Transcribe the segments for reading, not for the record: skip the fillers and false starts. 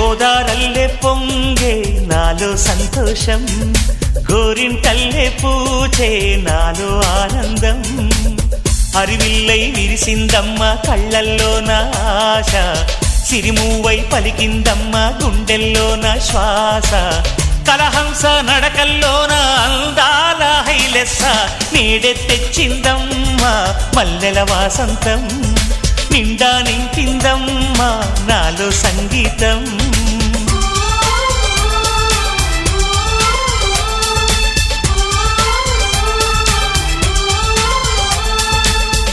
గోదారల్లే పొంగే నాలో సంతోషం, గోరింటల్లే పూచే నాలో ఆనందం. హరివిల్లై విరిసిందమ్మ కళ్ళల్లో నా ఆశ, సిరిమూవై పలికిందమ్మ గుండెల్లో నా శ్వాస. కలహంస నడకల్లోన అందాల హైలెస్స, నీడే తెచ్చిందమ్మ మల్లెల వాసంతం. నిండా నింపిందమ్మ నాలో సంగీతం.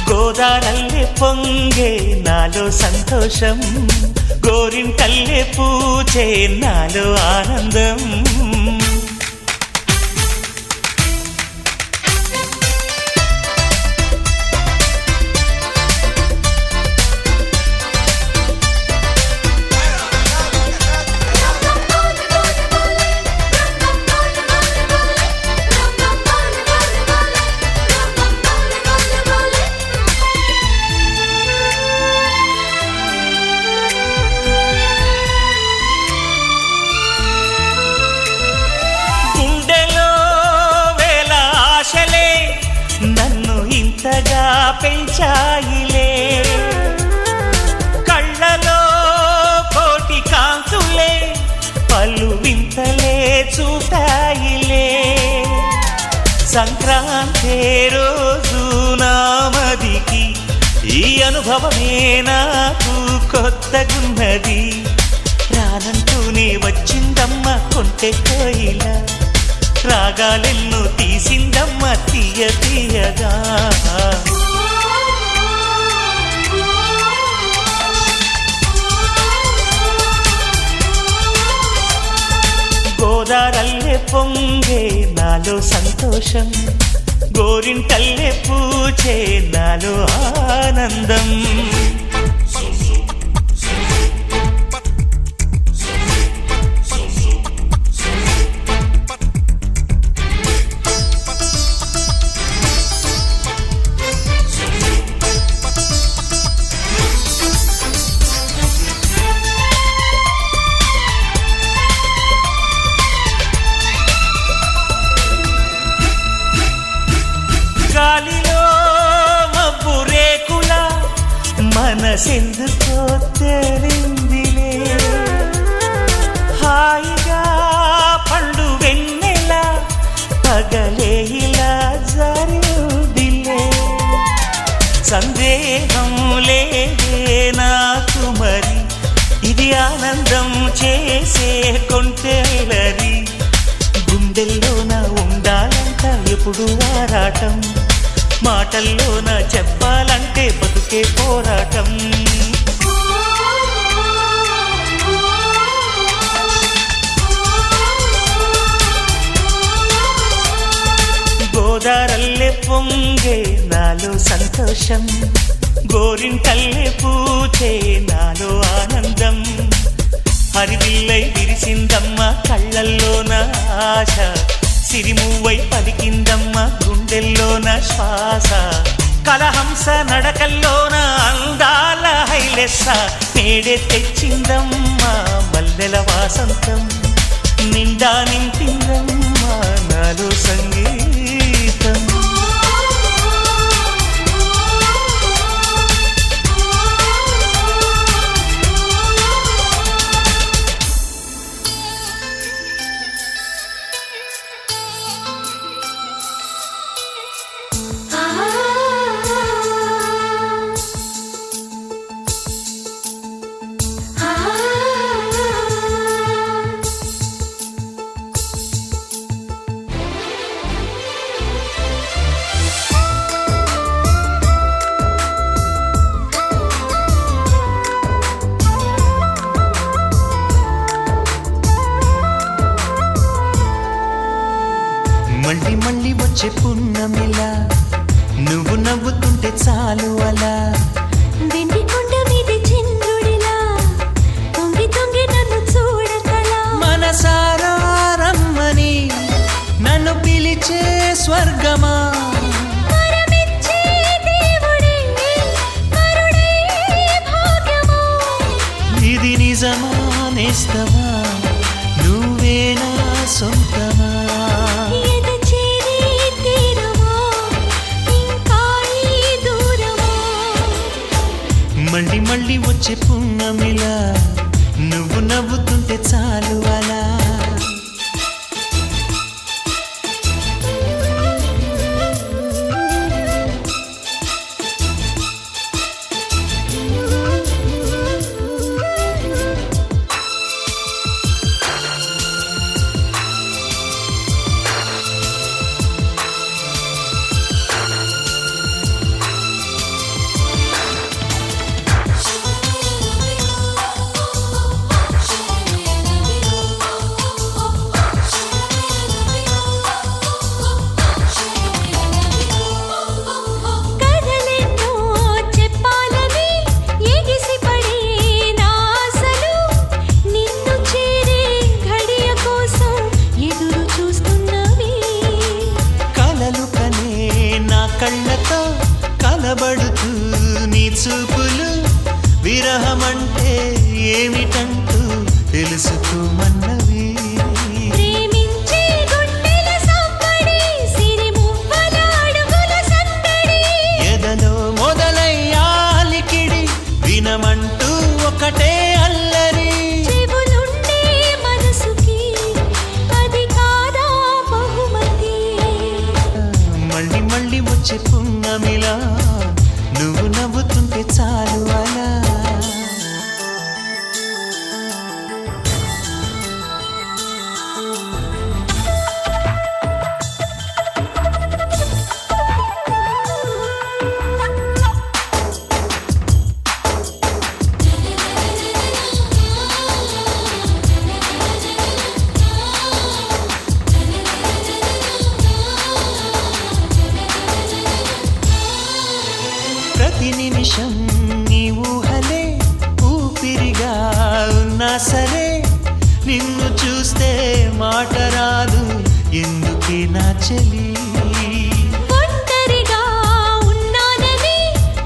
గోదారల్లే పొంగే నాలో సంతోషం, గోరింటల్లే పూచే నాలో ఆనందం. ఇంతగా పెంచాయిలే కళ్ళలో కోటి కాంతులే, పలు వింతలే చూపాయిలే. సంక్రాంతి రోజు నామదికి ఈ అనుభవమే నాకు కొత్తగున్నది. రానంటూనే వచ్చిందమ్మ కొంటె కోయిల, రాగాలెన్నో తీసిందమ్మ తీయ తీయగా. గోదారల్లే పొంగే నాలో సంతోషం, గోరింటల్లే పూచే నాలో ఆనందం. గాలిలో మబ్బు రేకుల మనసెందుకో తెలిందిలే, హాయిగా పండు వెన్నెల పగలే ఇలా జరిదిలే. సందేహం లేదే నాకు మరి, ఇది ఆనందం చేసే కొంటెలరి. గుండెల్లోన ఉండాలంట ఎప్పుడు ఆరాటం, మాటల్లోన చెప్పాలంటే బతుకే పోరాటం. గోదారల్లే పొంగే నాలో సంతోషం, గోరింటల్లే పూచే నాలో ఆనందం. హరివిల్లై విరిసిందమ్మ కళ్ళల్లోన ఆశ, సిరిమూవై పలికిందమ్మ గుండెల్లోన శ్వాస. కలహంస నడకల్లోన అందాల హైలెస్స, నేడే తెచ్చిందమ్మ మల్లెల వాసంతం. నిండా నింపిందమ్మ నాలో సంగీతం. మళ్ళీ మళ్ళీ వచ్చే పున్నమిలా, నువ్వు నవ్వుతుంటే చాలు అలా. వెండి కొండ మీద చంద్రుడిలా తొంగి తొంగి నన్ను చూడకలా. మనసారా రమ్మని నన్ను పిలిచే స్వర్గమా, వరమిచ్చే దేవుడే కరుణే భాగ్యమా. ఇది నిజమా నేస్తమా నువ్వే నా సొంతమా ఎద చేరే తీరమా ఇంకా ఈ దూరమా మళ్ళీ మళ్ళీ వచ్చే పున్నమిలా నువ్వు నవ్వుతుంటే చాలు అలా కథలెన్నో చెప్పాలని ఎగిసిపడే నా ఆశలు నిన్ను చేరే ఘడియ కోసం ఎదురు చూస్తున్నవి కలలు కనే నా కళ్ళతో కలబడుతూ నీ చూపులు విరహమంటే ఏమిటంటూ తెలుసుకోమన్నవి ప్రేమించే గుండెల సంబడి సిరిమువ్వల అడుగుల సందడి ఎదలో మొదలయ్యాలికిడి వినమంటూ ఒకటే అల్లరి చెవులుండే మనసుకి అది కాదా బహుమతి మళ్ళీ మళ్ళీ వచ్చే పున్నమిలా నువ్వు నవ్వుతుంటే చాలు అలా ప్రతి నిమిషం నీ ఊహలే ఊపిరిగా ఉన్నా సరే నిన్ను చూస్తే మాట రాదు ఎందుకే నా చెలి ఒంటరిగా ఉన్నానని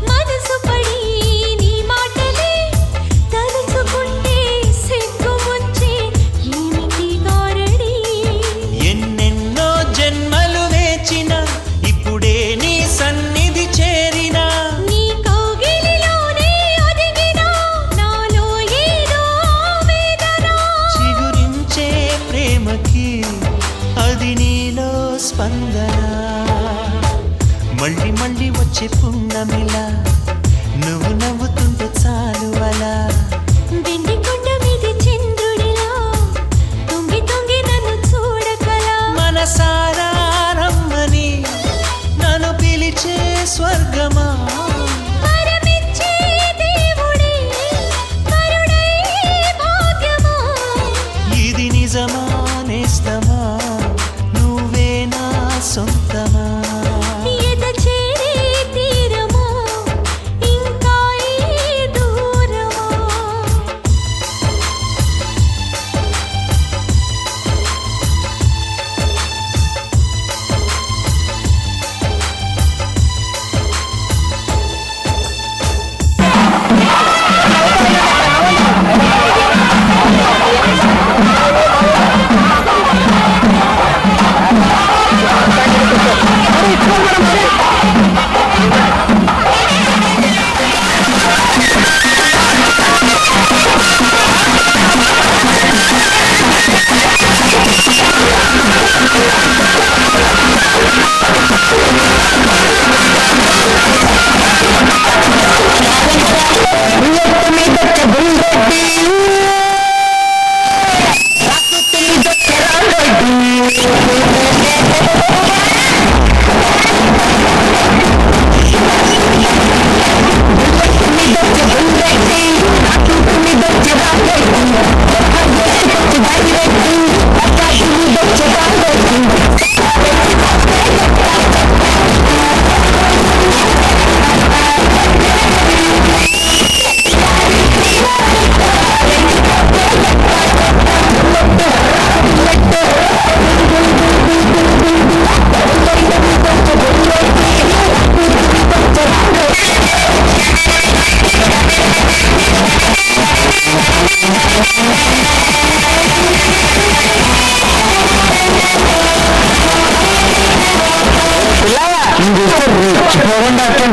మనసు పడి నీ మాటలే తలుచుకుంటే సిగ్గు వచ్చే ఏమిటి గారడి ఎన్నెన్నో జన్మలు వేచిన ఇప్పుడే నీ సన్నిధి చేరినా నీ కౌగిలిలోనే ఒదిగినా నాలో ఏదో ఆవేదన చిగురించే ప్రేమకి అది నీలో స్పందన మళ్ళీ మళ్ళీ వచ్చే పున్నమిలా నువ్వు నవ్వుతుంటే చాలు అలా వెండి కొండ మీది చంద్రుడిలా తొంగి తొంగి నన్ను చూడకలా మనసారా రమ్మని నన్ను పిలిచే స్వర్గమా వరమిచ్చే దేవుడే వరుడై భాగ్యమా ఇది నిజమా నేస్తమా నువ్వే నా సొంతమా ఎద చేరే తీరమా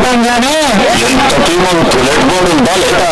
చూడంగానే బుల్లెట్ బోర్డు ఉందా లేదా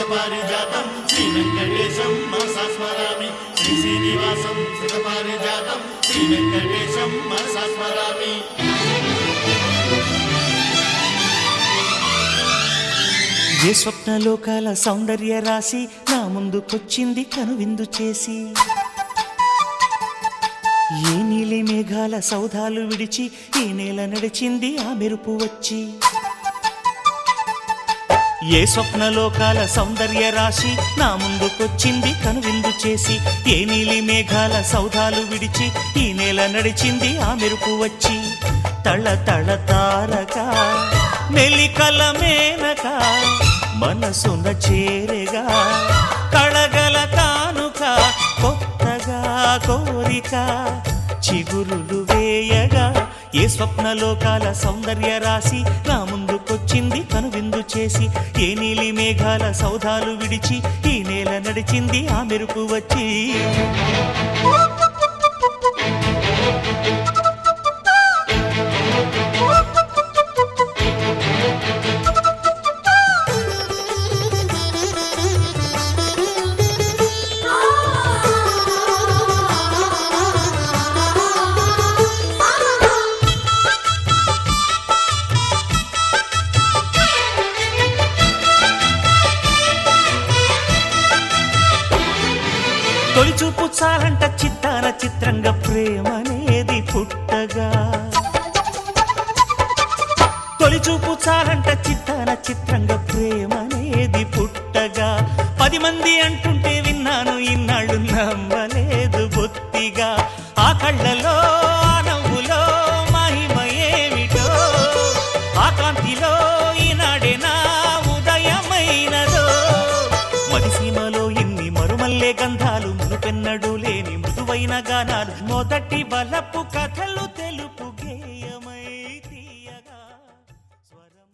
శతపారిజాతం శ్రీ వెంకటేశం మనసా స్మరామి శ్రీ శ్రీనివాసం శతపారిజాతం శ్రీ వెంకటేశం మనసా స్మరామి. ఏ స్వప్నలోకాల సౌందర్య రాశి నా ముందుకొచ్చింది కనువిందు చేసి, ఏ నీలి మేఘాల సౌధాలు విడిచి ఈ నేల నడిచింది ఆ మెరుపు వచ్చి. ఏ స్వప్నలోకాల సౌందర్య రాశి నా ముందుకొచ్చింది కనువిందు చేసి, ఏ నీలి మేఘాల సౌధాలు విడిచి ఈ నేల నడిచింది ఆ మెరుపు వచ్చి. తళ తళ తారక మెలికల మేనక మనసున చేరగా కళగల కానుక కొత్తగా కోరిక చిగురులు వేయగా. ఏ స్వప్నలోకాల సౌందర్య రాశి నా ముందుకొచ్చింది కనువిందు చేసి, ఏ నీలి మేఘాల సౌధాలు విడిచి ఈ నేల నడిచింది ఆ మెరుపు వచ్చి. తొలిచూపు చాలంట చిత్తాన చిత్రంగా ప్రేమనేది పుట్టగా, తొలిచూపు చాలంట చిత్తాన చిత్రంగా ప్రేమనేది పుట్టగా. 10 మంది అంటుంటే విన్నాను ఇన్నాళ్ళు నమ్మలేదు బొత్తిగా. ఆ కళ్ళలో ఆ నవ్వులో మహిమ ఏమిటో, ఆ కాంతిలో ఈనాడే నా ఉదయమైనదో. మదిసీమలో ఇన్ని మరుమల్లే గంధాలు, మునుపెన్నడు లేని మృదువైన గానాలు, మొదటి బలపు కథలు తెలుపు గేయమై తీయగా స్వరం.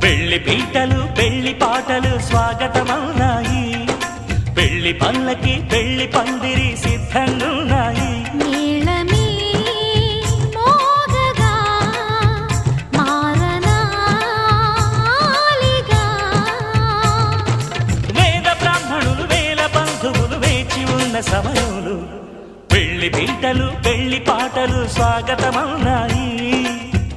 పెళ్లి పీటలు పెళ్లి పాటలు స్వాగతమవునాయి, పెళ్లి పల్లకి పెళ్లి పందిరి సిద్ధంగున్నాయి. నీళమే మోగగా మారనాలిగా, వేద బ్రాహ్మణులు వేల బంధువులు వేచి ఉన్న సమయంలో పెళ్లి పీటలు పెళ్లి పాటలు స్వాగతమవునాయి.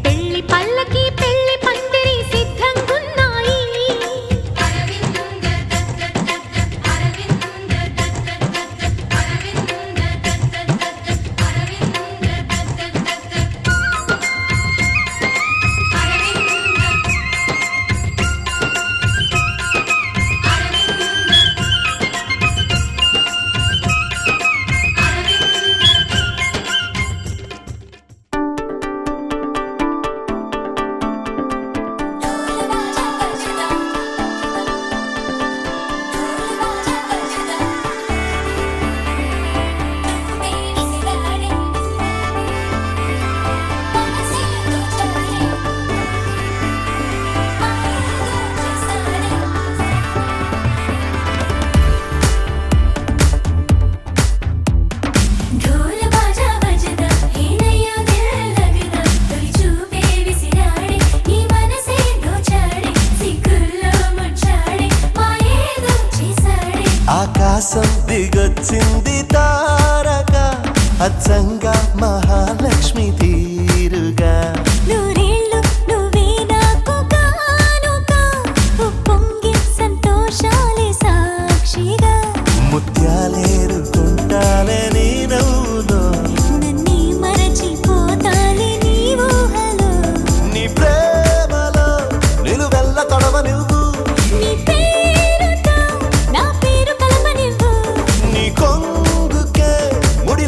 పెళ్లి పల్లకి పెళ్లి పందిరి సిద్ధంగున్నాయి. ఆకాశం దిగొచ్చింది తారక అచ్చంగా మహాలక్ష్మి తీరుగా. నూరేళ్ళు నువ్వే నాకు కానుక, ఉప్పొంగి సంతోషాలే సాక్షిగా. ముత్యాలేరుకుంటాలే నీ నవ్వులో, నన్నే మరచిపోతాలే నీ ఊహలో. నీ ప్రేమలో నిలువెల్ల తొడవ నువ్వు, నీ పేరుతో నా పేరు కలపనివ్వు. నీ కొంగుకే ముడి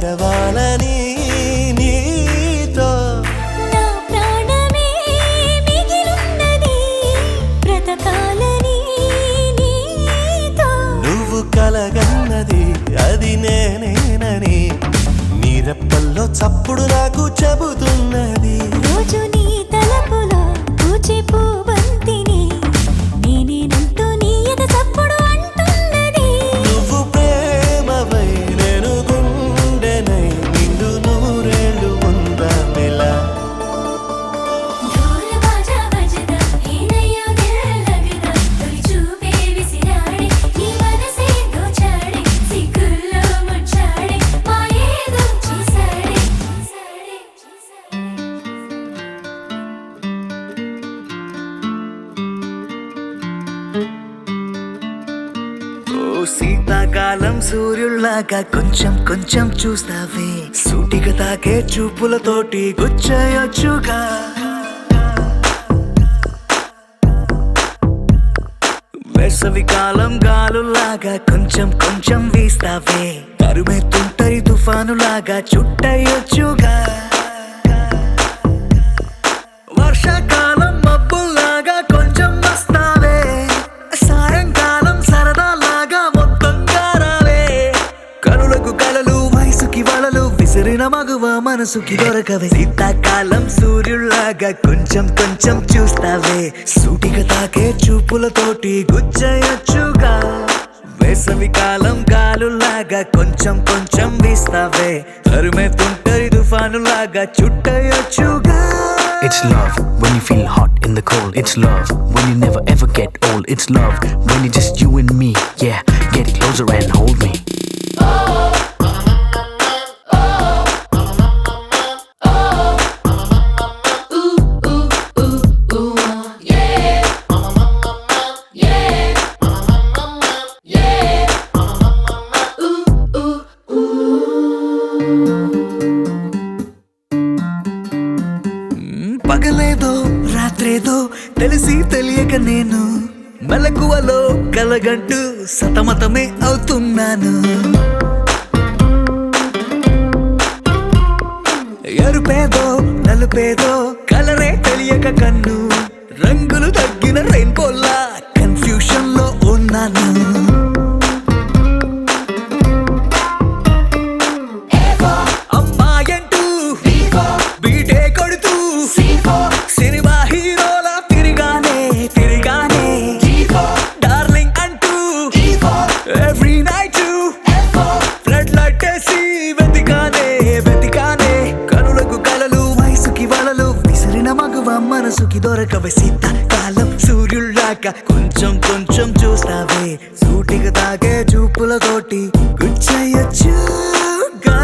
నడవాలని నీతో నా ప్రాణమే మిగిలున్నది బ్రతకాలని నీతో నువ్వు కలగన్నది అది నేనేనని నీ రెప్పల్లో చప్పుడు నాకు చెబుతున్నది రోజు నీ తలపులో పూచే పూవంతిని నేనేనంటూ నీ ఎద చప్పుడు అంటున్నది నువ్వు ప్రేమవై నేను గుండెనై నిండు నూరేళ్ళు ఉందామిలా ढोल बाजा बजदा ఏనయ్యో దిల్ లగదా తొలి చూపే విసిరాడే నీ మనసే దోచాడే సిగ్గుల్లో ముచ్చాడే మాయేదో చేసాడే ఓ శీతాకాలం సూర్యుల్లాగా కొంచెం కొంచెం చూస్తావే సూటిగా తాకే చూపులతోటి గుచ్చేయొచ్చుగా వేసవి కాలం గాలులాగా కొంచెం కొంచెం వీస్తావే తరుమెత్తుంటరి తుఫానులాగా చుట్టయొచ్చుగా వర్షాకాలం మబ్బుల్లాగా కొంచెం వస్తావే సాయంకాలం సరదాలాగా మొత్తంగా రావే కనులకు కలలు వయసుకి వలలు విసిరిన మగువ మనసుకి దొరకవే శీతాకాలం సూర్యుల్లాగా కొంచెం కొంచెం చూస్తావే సూటిగా తాకే చూపులతోటి గుచ్చయొచ్చుగా వేసవి కాలం గాలులాగా కొంచెం కొంచెం వీస్తావే తరుమెత్తుంటరి తుఫానులాగా చుట్టయొచ్చుగా It's love when you feel hot in the cold. It's love when you never ever get old. It's love when it's just you and me. Yeah, get closer and hold me. పగలేదో రాత్రేదో తెలిసి తెలియక నేను మెలకువలో కలగంటూ సతమతమే అవుతున్నాను ఎరుపేదో నలుపేదో కలరే తెలియక కన్ను రంగులు తగ్గిన రెయిన్బోలా confusion లో ఉన్నాను అమ్మాయంటూ బీటే కొడుతూ సినిమా హీరోలా తిరిగానే తిరిగానే డార్లింగ్ అంటూ ఎవ్రీ నైట్ రెడ్ లైట్ వేసి వెతికానే వెతికానే కనులకు కలలు వయసుకి వలలు విసిరిన మగువ మనసుకి దొరకవే శీతాకాలం సూర్యుల్లాగా కొంచెం కొంచెం చూస్తావే సూటిగా తాగే చూపులతోటి గుచ్చయొచ్చుగా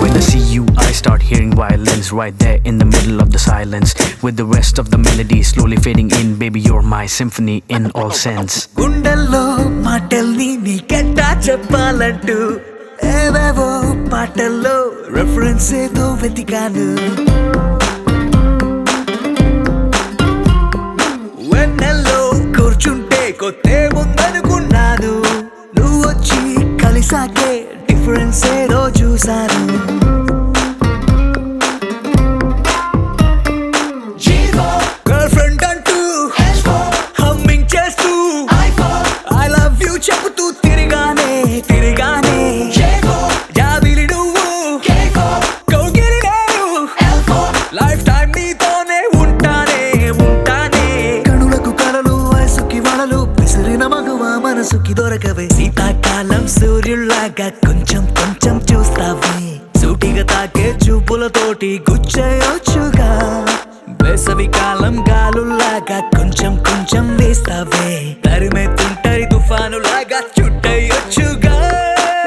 When I see you, I start hearing violins right there in the middle of the silence. With the rest of the melody slowly fading in, baby, you're my symphony in all sense. గుండెల్లో మాటల్ని నీకెట్టా చెప్పాలంటూ ఏవేవో పాటల్లో reference ఏదో వెతికాను వెన్నెల్లో కూర్చుంటే కొత్తే ముందనుకున్నాను నువ్వు వచ్చి కలిసాకే డిఫరెన్స్ ఏదో చూశాను గర్ల్ ఫ్రెండ్ అంటూ హమ్మింగ్ చేస్తూ ఐ లవ్ యూ చెబుతూ తిరిగానే తిరిగానే జాబిలి నువ్వు కౌగిలి నేను లైఫ్ టైం నీతోనే ఉంటానే ఉంటానే కనులకు కలలు వయసుకి వలలు విసిరిన మగువ మనసుకి దొరకవే శీతాకాలం సూర్యుల్లాగా కొంచెం కొంచెం చూస్తావే సూటిగా తాకే చూపులతోటి గుచ్చేయొచ్చుగా వేసవి కాలం గాలుల్లాగా కొంచెం కొంచెం వేస్తావే తరిమెత్తుంటరి తుఫానులాగా చుట్టయొచ్చుగా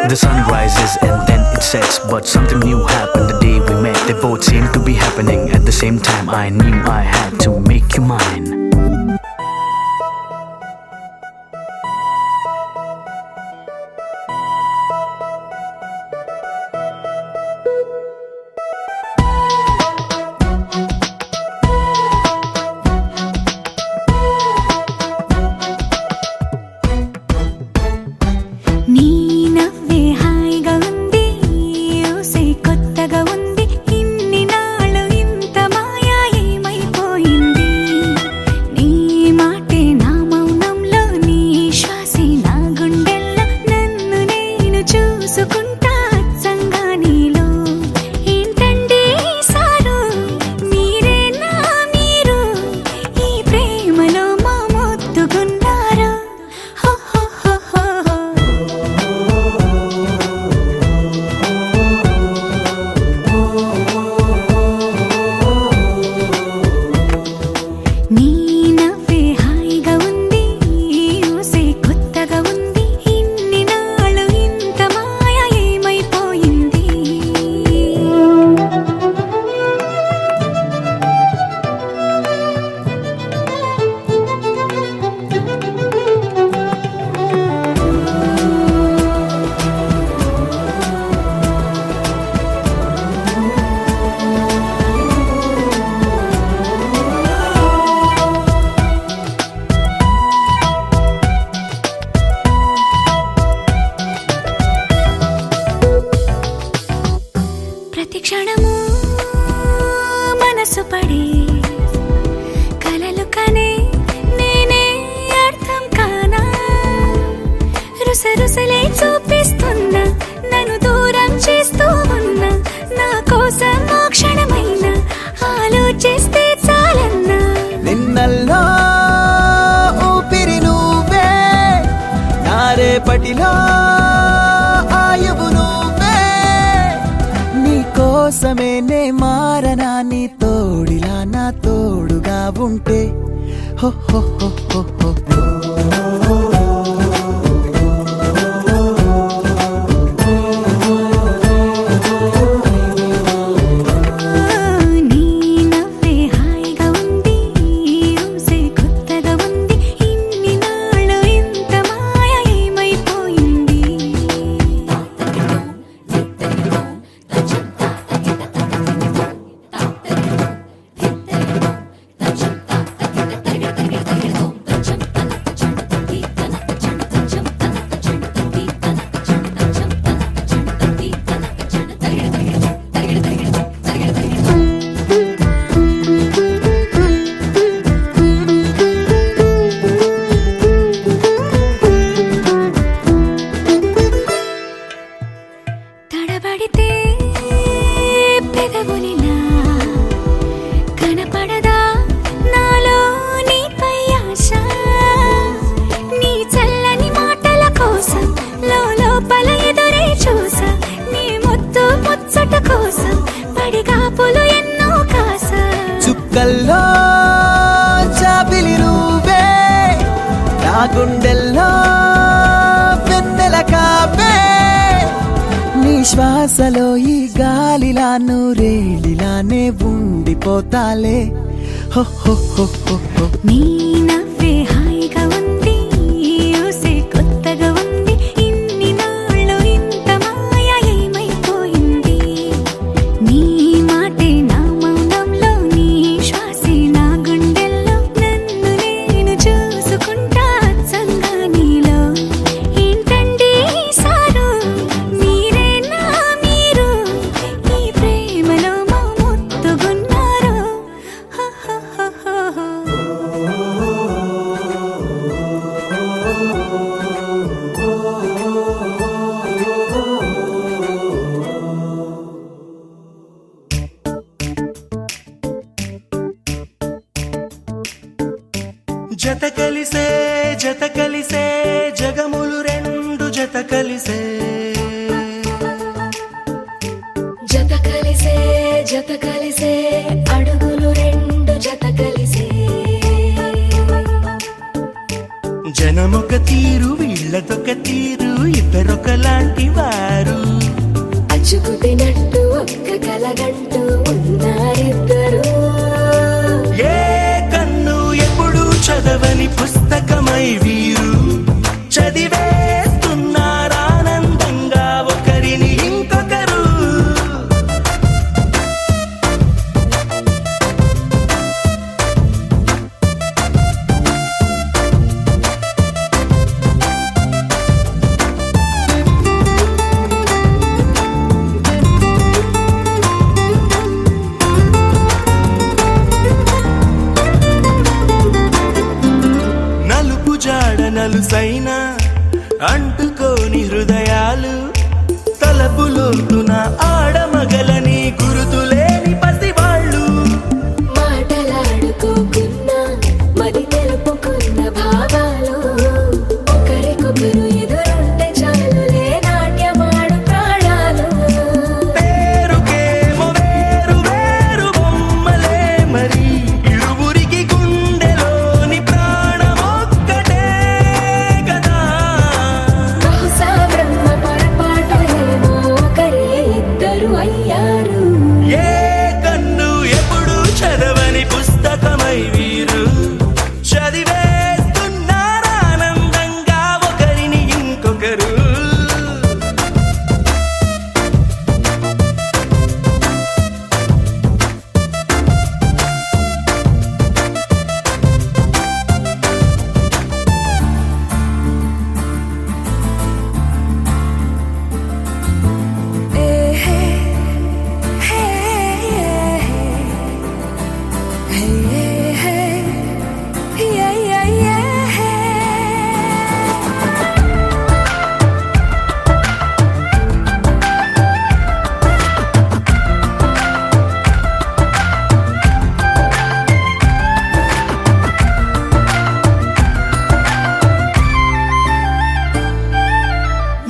The sun rises and then it sets, but something new happened the day we met. They both seemed to be happening at the same time. I knew I had to make you mine. నీ నవ్వే హాయిగా ఉంది ఊసే కొత్తగా ఉంది ఇన్ని నాళ్ళు ఇంత మాయా ఏమైపోయింది నీ మాటే నా మౌనంలో నీ శ్వాసే నా గుండెల్లో నన్ను నేను చూసుకుంటా అచ్చంగా నీలో ఏంటండి సారు మీరేనా మీరు ఈ ప్రేమలో మా మొత్తుకున్నారు హో హో హో హో హో. నీ నవ్వే హాయిగా ఉంది ఊసే కొత్తగా ఉంది ఇన్ని నాళ్ళు ఇంత మాయ ఏమైపోయింది ప్రతి క్షణము మనసు పడే కలలు కనే నేనే అర్థం కానా రుసరుసలే చూపిస్తున్నా నన్ను దూరం చేస్తూ ఉన్నా నా కోసం ఓ క్షణమైనా ఆలోచిస్తే చాలన్నా నిన్నల్లో ఊపిరి నువ్వే నా రేపటిలో ఆయువు నువ్వే నీ కోసమే నే మారనా నీ తోడిలా నా తోడుగా ఉంటే హో హో హో హో హో. నీ నవ్వే హాయిగా ఉంది ఊసే కొత్తగా ఉంది ఇన్ని నాళ్ళు ఇంత మాయ ఏమైపోయింది తడబడితే పెదవులిలా కనపడదా నాలో నీపై ఆశ నీ చల్లని మాటల కోసం లోపల ఎదురే చూసా నీ ముద్దు ముచ్చట కోసం పడిగాపులు ఎన్నో కాసా చుక్కల్లో చాపిలి నువ్వే నా గుండెల్లో వెన్నెల కాపే నీ శ్వాసలో ఈ గాలిలా నూరేలిలానే ఉండిపోతాలే హో హో హో హో హో. నీ నవ్వే హాయిగా ఉంది ఊసే కొత్తగా ఉంది ఇన్ని నాళ్ళు ఇంత మాయ ఏమైపోయింది నీ మాటే నా మౌనంలో నీ శ్వాసే నా గుండెల్లో నన్ను నేను చూసుకుంటా అచ్చంగా నీలో ఏంటండి సారు మీరేనా మీరు ఈ ప్రేమలో మా మొత్తుకున్నారు హో హో హో హో హో. జత కలిసే జగములు రెండు జత కలిసే జత కలిసే అడుగులు రెండు జత కలిసే జనమొక తీరు వీళ్ళదొక తీరు ఇద్దరొకలాంటి వారు. అచ్చుకుతినట్టు ఒక్క కలగంటూ ఉన్నారిద్దరు. ఏ కన్ను ఎప్పుడు చదవని పుస్తకమై వీరు చదివేస్తున్నారానందంగా ఒకరిని ఇంకొకరు. నలుపు జాడ నలుసైన అంటుకోని హృదయాలు, తలపులోతున ఆడమగలని గురుతులేని పసివాళ్ళు. మాటలాడుకోకున్న మది తెలుపుకున్న భావాలు, ఒకరికొకరు ఎదురుంటే చాలులే నాట్యమాడు ప్రాణాలు. పేరుకేమో వేరు వేరు బొమ్మలే మరి ఇరువురికి గుండెలోని ప్రాణమొక్కటే కదా. బహుశా బ్రహ్మ పొరపాటు ఏమో ఒకరే ఇద్దరు అయ్యారు. ఏ కన్ను ఎప్పుడు చదవని పుస్తకమై వీరు చదివేస్తున్నారానందంగా ఒకరిని ఇంకొకరు.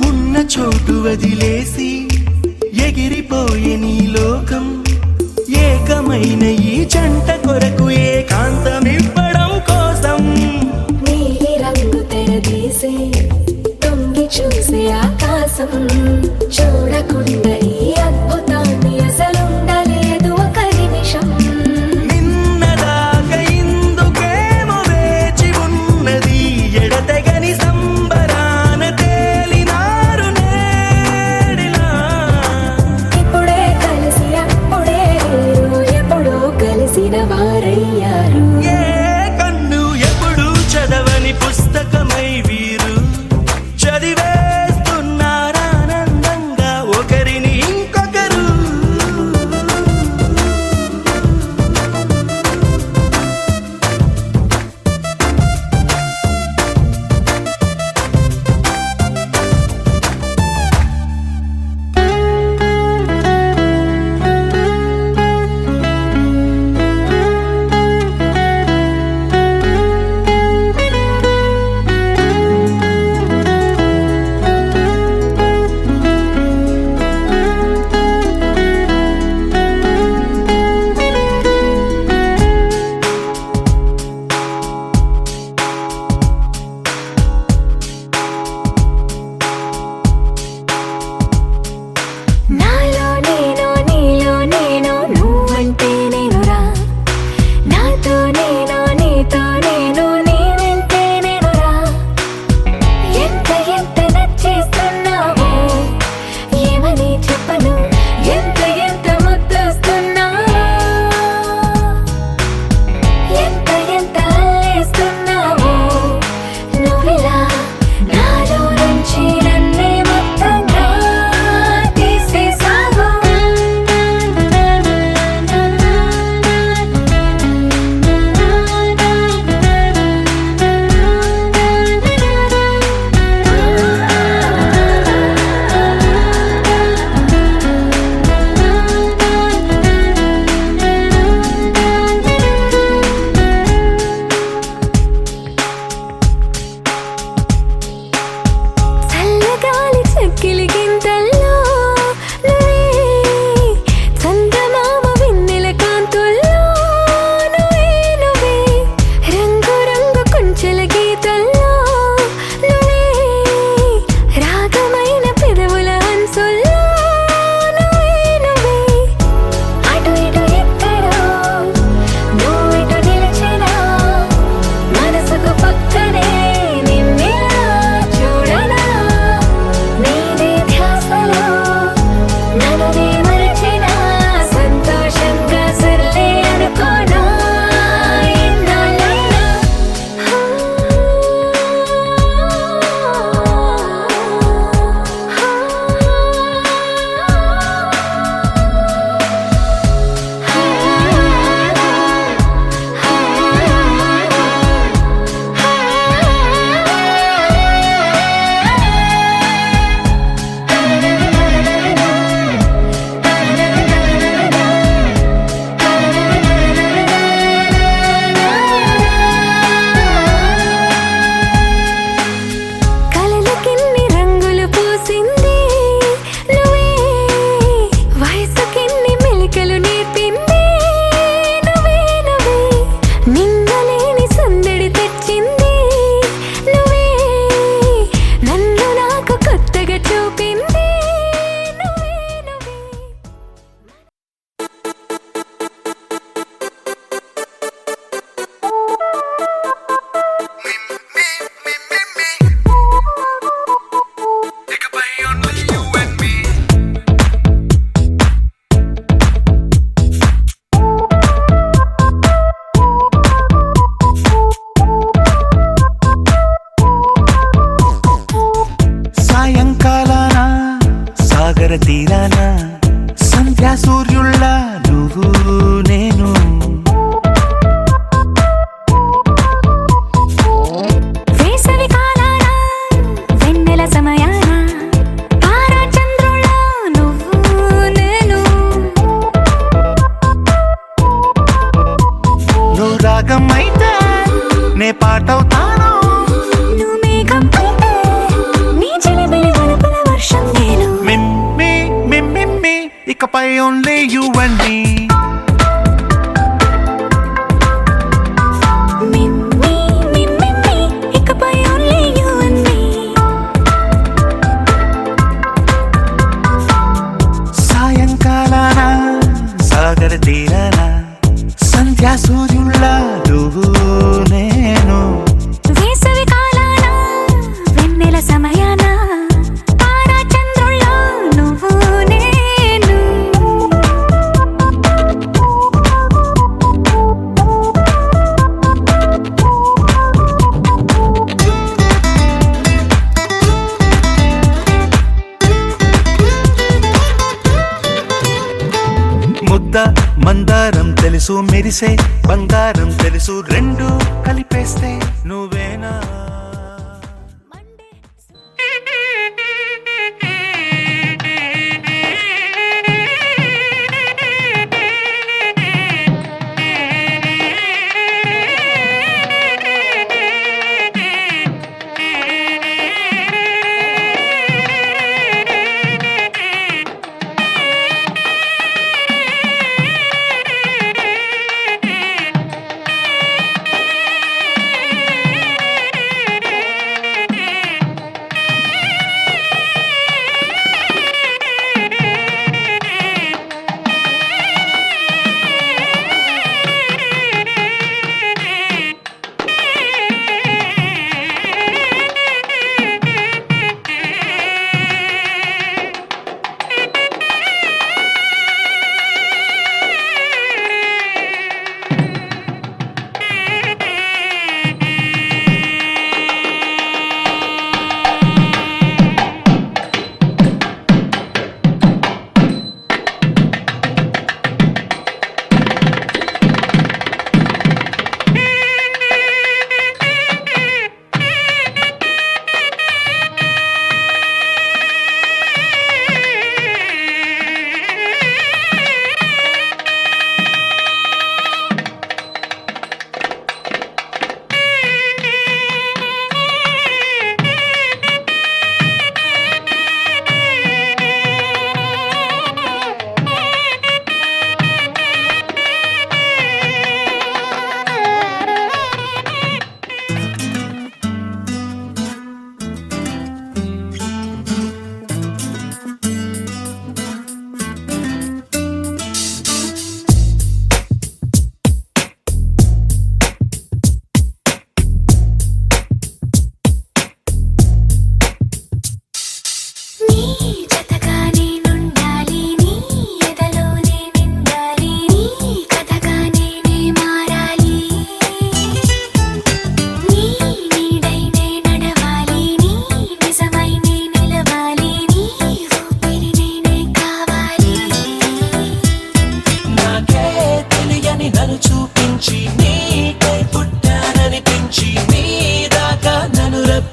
ఉన్న చోటు వదిలేసి ఎగిరిపోయే నీ లోకం, ఏకమైన ఈ జంట కొరకు ఏకాంతమివ్వడం కోసం. నీలి రంగు తెరదీసే తొంగి చూసే ఆకాశం, చూడకుండా ఈ అద్భుతాన్ని అసలుండలేదు ఒక నిమిషం. నిన్నదాకా ఇందుకేమో వేచి ఉన్నది, ఎడతెగని సంబరాన తేలినారు నేడిలా. ఇప్పుడే కలిసి అప్పుడే వీరు ఎప్పుడో కలిసిన వారయ్యారు. ఏ కన్ను ఎప్పుడు చదవని పుస్తకమై వీరు చదివేస్తున్నారానందంగా ఒకరిని ఇంకొక చూపింది నువ్వే నువ్వే. సాయంకాలాన సాగర తీరాన సంధ్యా సూర్యుళ్ళ నువ్వు నేను వేసవి కాలాన వెన్నెల సమయాన తారా చంద్రుళ్ళ నువ్వు నేను. నువ్వు రాగం అయితే నే పాటవుతాను నువ్వు మేఘం అయితే నీ చిలిపిలి వలపుల వర్షం నేను. మిమ్మి మిమ్మి ఇకపై only you and me meme meme ఇకపై ఓన్లీ యు అండ్ మీ. సాయంకాలాన సాగర తీరాన సంధ్యా సూర్యుళ్ళ నువ్వు నేను వేసవి కాలాన వెన్నెల సమయాన తారా చంద్రుళ్ళ నువ్వు నేను. ముద్ద మందారం తెలుసు మెరిసే బంగారం తెలుసు రెండు కలిపేస్తే నువ్వేనా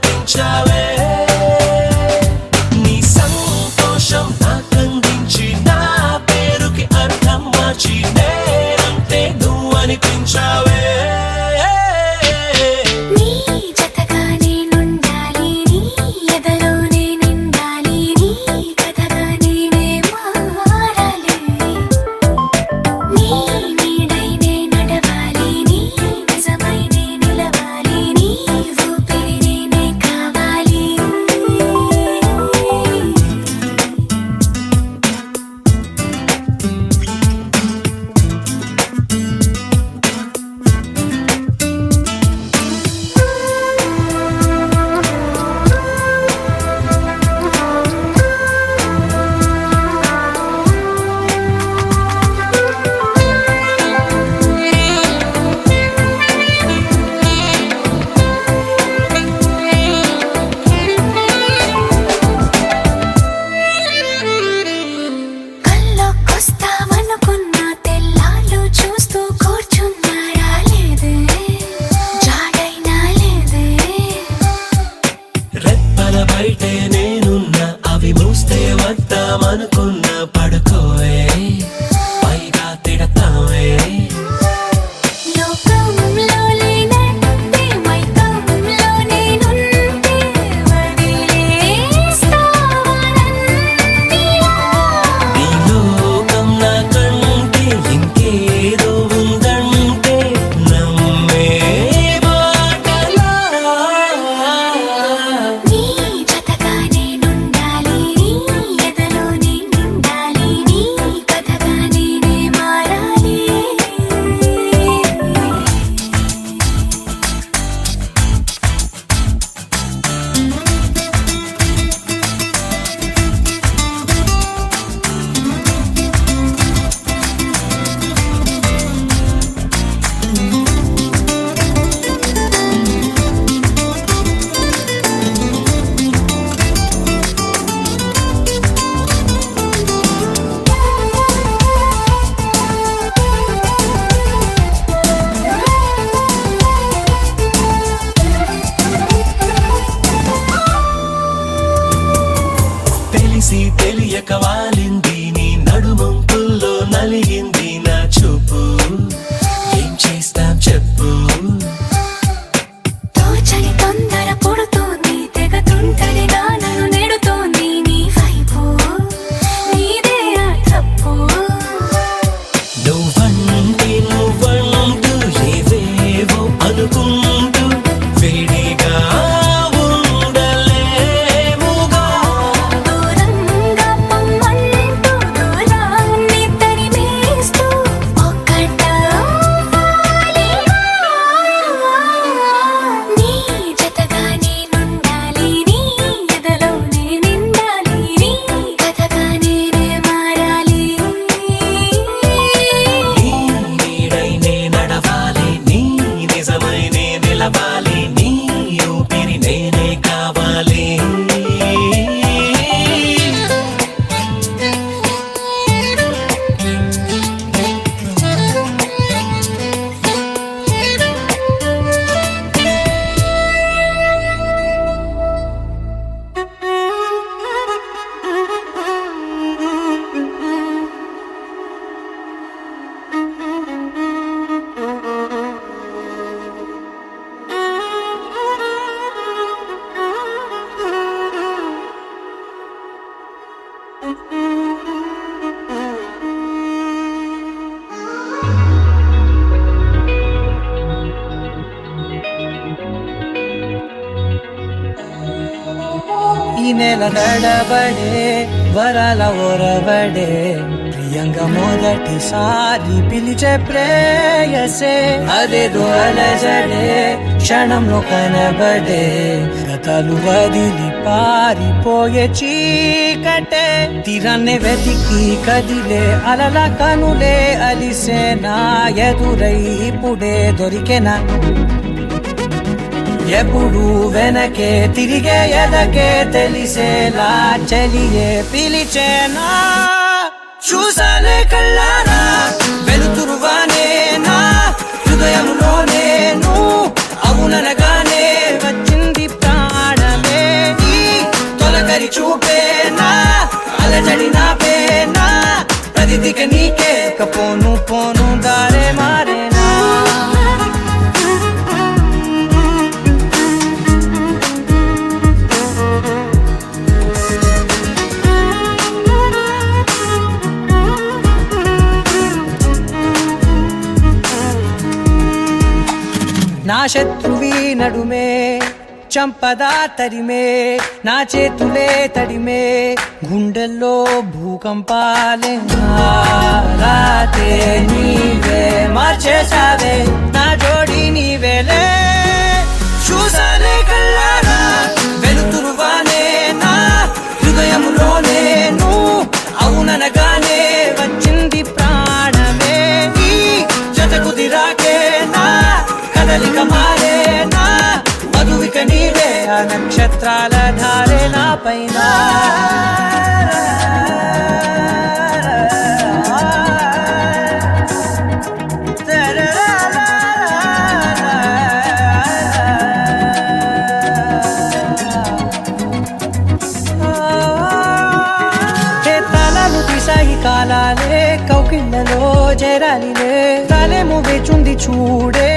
వచ్చావే నీ సంత పడుకుందామనుకున్న పడుకోవే పైగా తిడతావే లోకంలో లేనంటే మైకంలో నేనుంటే వదిలేస్తావా నన్నిలా? నీ లోకం నాకంటే ఇంకేదో ఉందంటే నమ్మే మాటలా నీ జతగా నేనుండాలి, నీ ఎదలో నేనుండాలి, నీ కథగా నేనే మారాలి. తెలిసి తెలియక వాలింది నీ నడుమంపుల్లో నలిగింది నా చూపు ఏం చేస్తాం చెప్పు తోచని తొందర పుడుతోంది, తెగ తుంటరిగా నన్ను నెడుతోంది నీ వైపు. నీదే ఆ తప్పు. నువ్వంటూ ఏవేవో అనుకుంటూ వేడిగా ఉండలేముగా దూరంగా పొమ్మంటూ దూరాన్ని తరిమేస్తూ ఒక్కటవ్వాలి. నీ జతగా నేనుండాలి, నీ ఎదలో నేనుండాలి, నీ కథగా నేనే మారాలి. నీ నీడై నే నడవాలి నీ నిజమై నే నిలవాలి నీ ఊపిరి నేనే కావాలి ఈ నెల నడబడే వరాల ఒరబడే ప్రియంగా మొదటిసారి పిలిచే ప్రేయసే అదేదో అలజడే క్షణంలో కనబడే గతాలు వదిలి పారిపోయే చీకటే తీరాన్ని వెతికి కదిలే అలల కనులే అలిసే నా ఎదురై ఇప్పుడే దొరికెనా ఎప్పుడు వెనకే తిరిగే ఎదకే తెలిసేలా చెలియే పిలిచేనా చూసాలే కళ్ళారా వెలుతురువానే నా హృదయంలోనే నువ్వు అవుననగానే వచ్చింది ప్రాణమే ఈ తొలకరి చూపేనా అలజడి నాపేనా ప్రతిదిక నీకే పోను పోను దారే మారేనా నా శత్రువి నడుమే చంపదా తరిమే నా చేతులే తడిమే గుండెల్లో భూకంపాలే రాతే నీవే మార్చేసావే నా జోడి నీవేలే చూసాలే కళ్ళారా వెలుతురువానే నా హృదయంలోనే నువ్వు అవుననగానే వచ్చింది ప్రాణమే ఈ జత కుదిరాకే నా కదలిక మారేనా మధువిక నీవే ఆ నక్షత్రాల ధారే నా పైన చేరాలిలే కాలేమో వేచుంది చూడే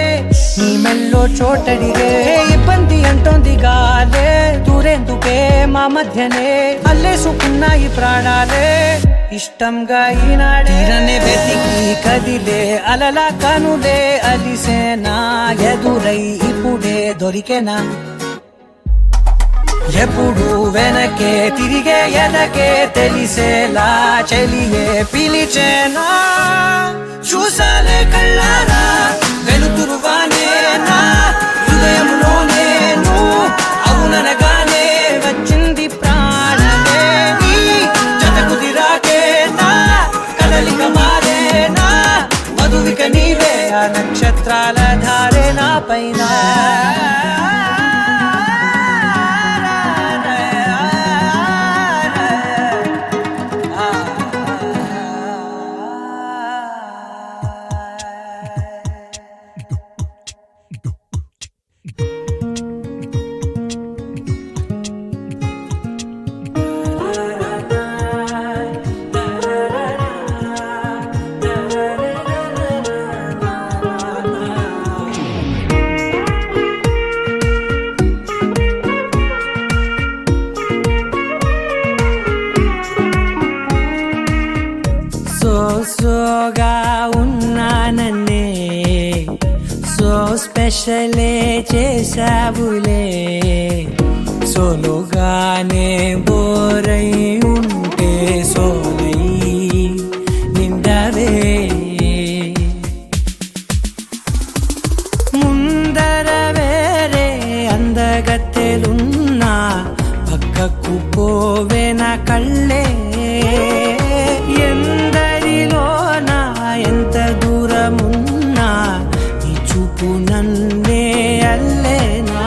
నీ మెల్లో చోటడిగే ఇబ్బంది అంటోంది గాలే దూరేందుకే మా మధ్యనే అల్లేసుకున్నాయి ప్రాణాలే ఇష్టంగా ఈనాడే తీరనే వెతికి కదిలే అలలా కనులే అలిసేనా ఎదురై ఇప్పుడే దొరికేనా ఎప్పుడు వెనకే తిరిగే ఎదకే తెలిసేలా చెలియే పిలిచేనా చూసాలే కళ్ళారా వెలుతురువానే నా హృదయంలోనే నువ్వు అవుననగానే వచ్చింది ప్రాణమే నీ జత కుదిరాకే నా కదలిక మారేనా మధువిక నీవే ఆ నక్షత్రాల ధారే నా పైన సోగా ఉన్నానన్నే సో స్పెషలే చేసావులే సోలోగానే బోరై ఉంటే సోలై నిండవే ముందర వేరే అందగత్తెలున్నా పక్కకు పోవే నా కళ్ళే ఎందరిలోనా ఎంత దూరమున్నా నీ చూపు నన్నే అల్లేనా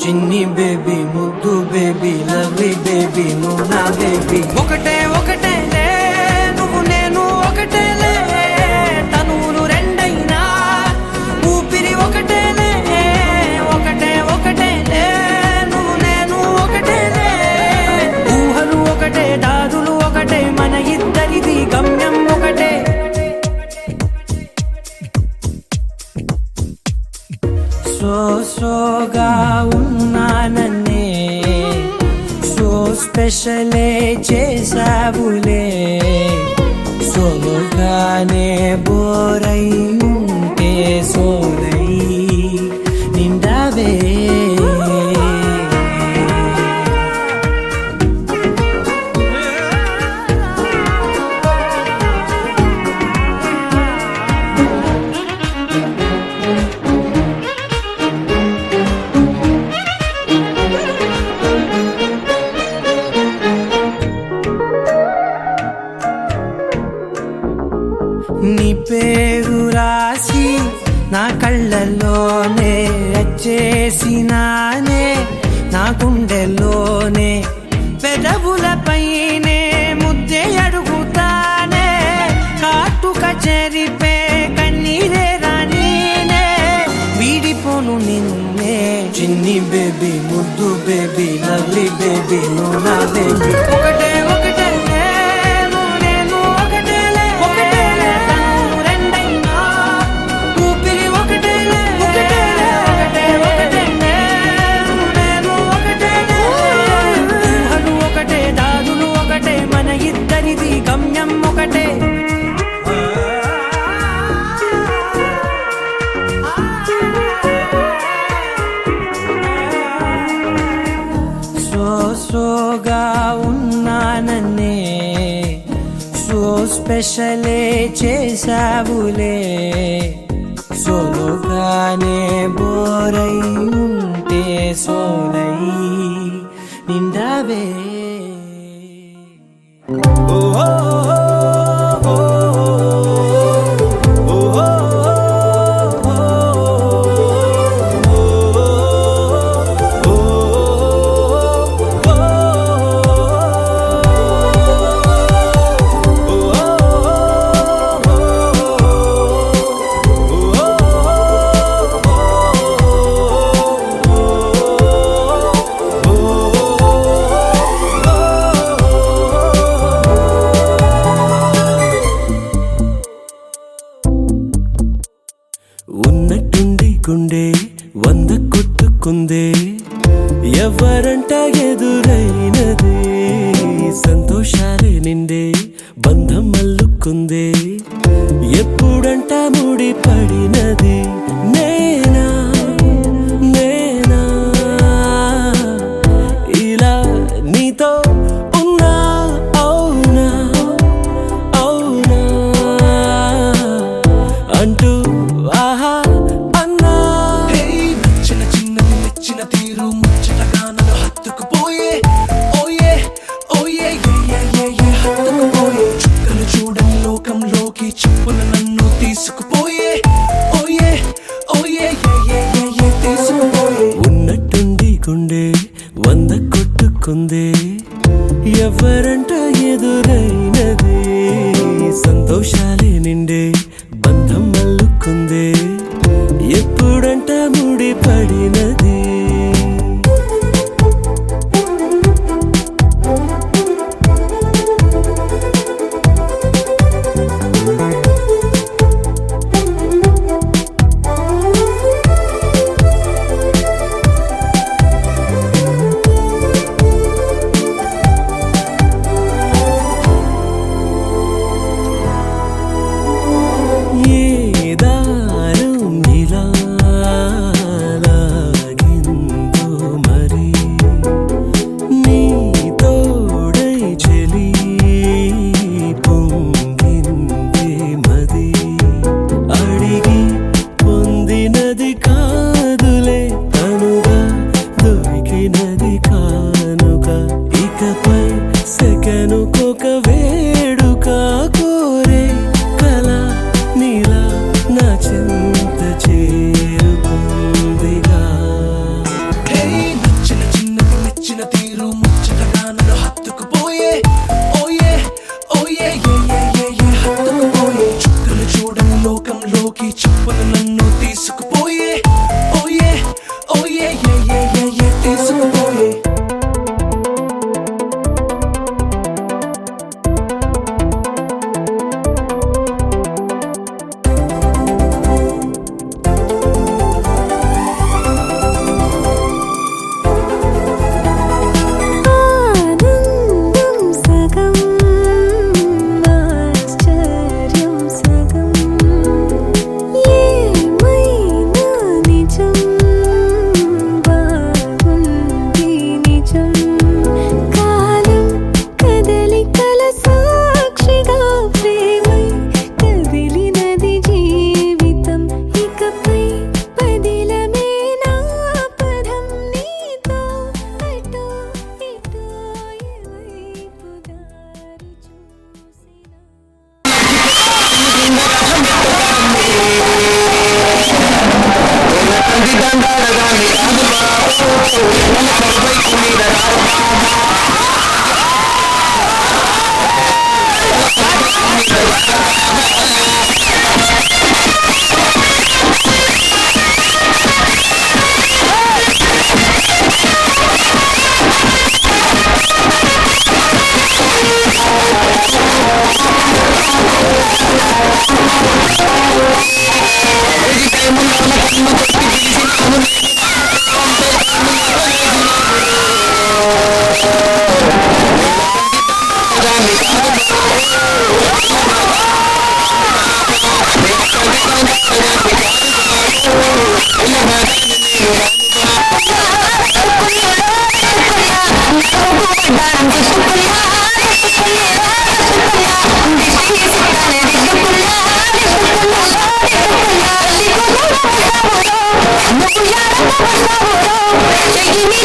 చిన్ని బేబీ ముద్దు బేబీ లవ్లీ బేబీ నువ్వు నా బేబీ ఒకటే ఒకటేలే నువ్వు నేను ఒకటేలే తనువులు రెండైనా ఊపిరి ఒకటేలే ఒకటే ఒకటేలే నువ్వు నేను ఒకటేలే ఊహలు ఒకటే దారులు ఒకటే మన ఇద్దరిది గమ్యం ఒకటే సోగా ఉన్నానన్నే సో స్పెషలే చేసావులే సోలోగానే బోరై ఉంటే సోలై నిండవే నీ పేరు రాసి నా కళ్ళల్లోనే వచ్చేసినానే నా గుండెల్లోనే పెదవులపైనే ముద్దే అడుగుతానే కాటుక చెరిపే కన్నీరే రానీనే వీడిపోను నిన్నే చిన్ని బేబీ ముద్దు బేబీ లవ్లీ బేబీ నువ్వు నా బేబీ ఒకటే ఒకటే గమ్యం ఒకటే సోగా ఉన్నానన్నే సో స్పెషలే చేసావులే సోలోగానే బోరై ఉంటే సోలై నిండవే అల్లుకుందే ఎవరంట ఎదురైనదే సంతోషాలే నిండే బంధం అల్లుకుందే ఎప్పుడంట ముడి పడినది నేనా నేనా ఇలా నీతో ఉన్నా అవునా అవునా అంటూ ఆహా అన్నా నచ్చిన చిన్నది మెచ్చిన తీరు ముచ్చటగా నన్ను హత్తుకుపోయే ఓయే ఓయే హత్తుకుపోయే చుక్కలు చూడని లోకంలోకి చెప్పున నన్ను తీసుకుపోయే ఓయే ఓయే తీసుకుపోయే ఉన్నట్టుండి గుండె 100 కొట్టుకుందే ఎవరంట ఎదురైనదే సంతోషాలే నిండే బంధం అల్లుకుందే ఎప్పుడంట ముడి పడినది సెకనుకొక వేడుక కోరే కళ నీలా నా చింత చేరుకుందిగా నచ్చిన చిన్నది మెచ్చిన తీరు ముచ్చటగా నన్ను హత్తుకుపోయే ఓయే ఓయే హత్తుకుపోయే చుక్కలు చూడని లోకంలోకి చెప్పున నన్ను తీసుకుపోయే ఓయే ఓయే తీసుకుపోయే Take me,